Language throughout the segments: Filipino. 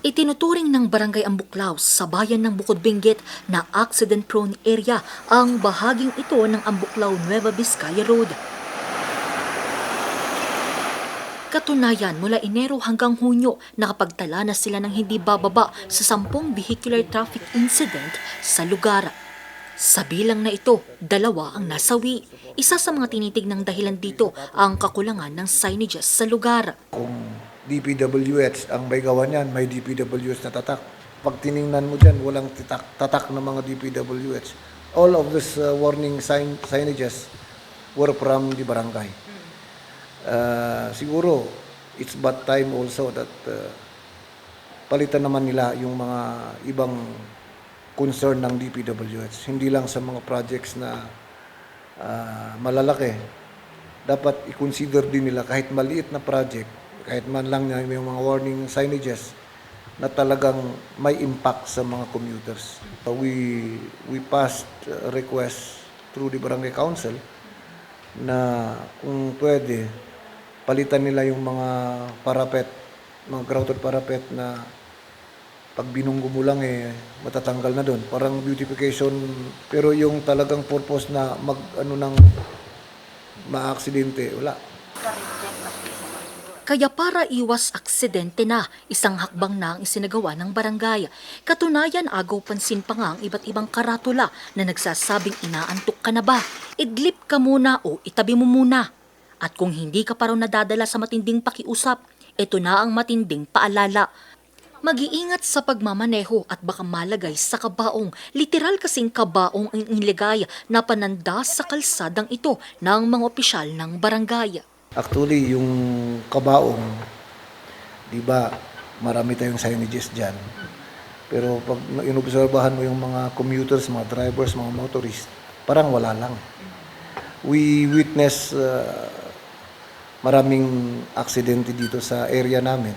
Itinuturing ng Barangay Ambuklaw sa bayan ng Bukod-Benguet na accident-prone area ang bahaging ito ng Ambuklaw Nueva Vizcaya Road. Katunayan, mula Enero hanggang Hunyo, nakapagtala na sila ng hindi bababa sa 10 vehicular traffic incident sa lugar. Sa bilang na ito, 2 ang nasawi. Isa sa mga tinitignang dahilan dito ang kakulangan ng signages sa lugar. Kung DPWH ang may gawa niyan, may DPWH na tatak. Pag tiningnan mo dyan, walang tatak ng mga DPWH. All of these warning signages were from the barangay. Siguro, it's bad time also that palitan naman nila yung mga ibang concern ng DPWH. Hindi lang sa mga projects na malalaki. Dapat i-consider din nila kahit maliit na project, kahit man lang na may mga warning signages na talagang may impact sa mga commuters. We passed a request through the barangay council na kung pwede, palitan nila yung mga parapet, mga grouted parapet na pag binunggo mo lang matatanggal na doon. Parang beautification, pero yung talagang purpose na ng ma-aksidente, wala. Kaya para iwas aksidente na, isang hakbang na ang isinagawa ng barangay. Katunayan, agaw pansin pa nga ang iba't ibang karatula na nagsasabing inaantok ka na ba? Idlip ka muna o itabi mo muna. At kung hindi ka pa raw nadadala sa matinding pakiusap, ito na ang matinding paalala. Mag-iingat sa pagmamaneho at baka malagay sa kabaong. Literal kasing kabaong ang inilagay na pananda sa kalsadang ito ng mga opisyal ng barangay. Actually, yung kabaong, di ba, marami tayong signages dyan. Pero pag inobserbahan mo yung mga commuters, mga drivers, mga motorists, parang wala lang. We witness maraming aksidente dito sa area namin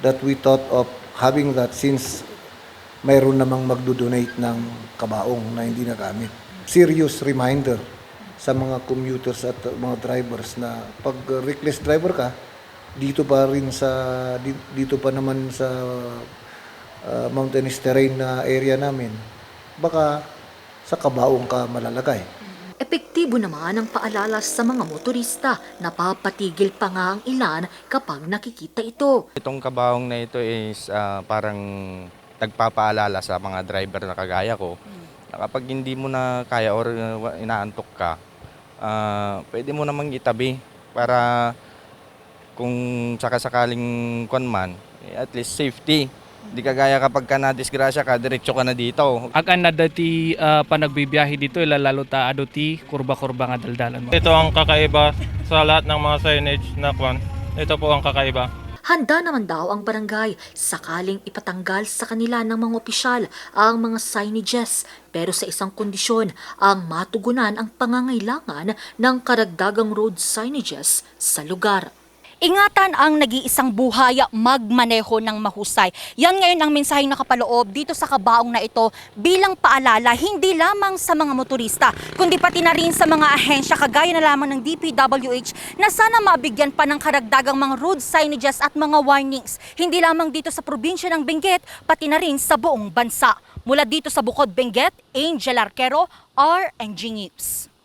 that we thought of having that since mayroon namang magdo-donate ng kabaong na hindi nagamit. Serious reminder sa mga commuters at mga drivers na pag reckless driver ka, dito pa naman sa mountainous terrain na area namin, baka sa kabaong ka malalagay. Epektibo naman ang paalala sa mga motorista na papatigil pa nga ang ilan kapag nakikita ito. Itong kabaong na ito is parang nagpapaalala sa mga driver na kagaya ko na kapag hindi mo na kaya or inaantok ka, pwede mo namang itabi para kung sakasakaling kunman, at least safety. Di kagaya kapag ka na-disgrasya ka, diretso ka na dito. Akan na dati panagbibiyahe dito, ilalalo ta adoti, kurba-kurba nga daldalan mo. Ito ang kakaiba sa lahat ng mga signage na kwan. Ito po ang kakaiba. Handa naman daw ang barangay sakaling ipatanggal sa kanila ng mga opisyal ang mga signages. Pero sa isang kondisyon, ang matugunan ang pangangailangan ng karagdagang road signages sa lugar. Ingatan ang nag-iisang buhay, magmaneho ng mahusay. Yan ngayon ang mensaheng nakapaloob dito sa kabaong na ito bilang paalala hindi lamang sa mga motorista, kundi pati na rin sa mga ahensya kagaya na lamang ng DPWH na sana mabigyan pa ng karagdagang mga road signages at mga warnings. Hindi lamang dito sa probinsya ng Benguet, pati na rin sa buong bansa. Mula dito sa Bukod-Benguet, Angel Arquero, RNG News.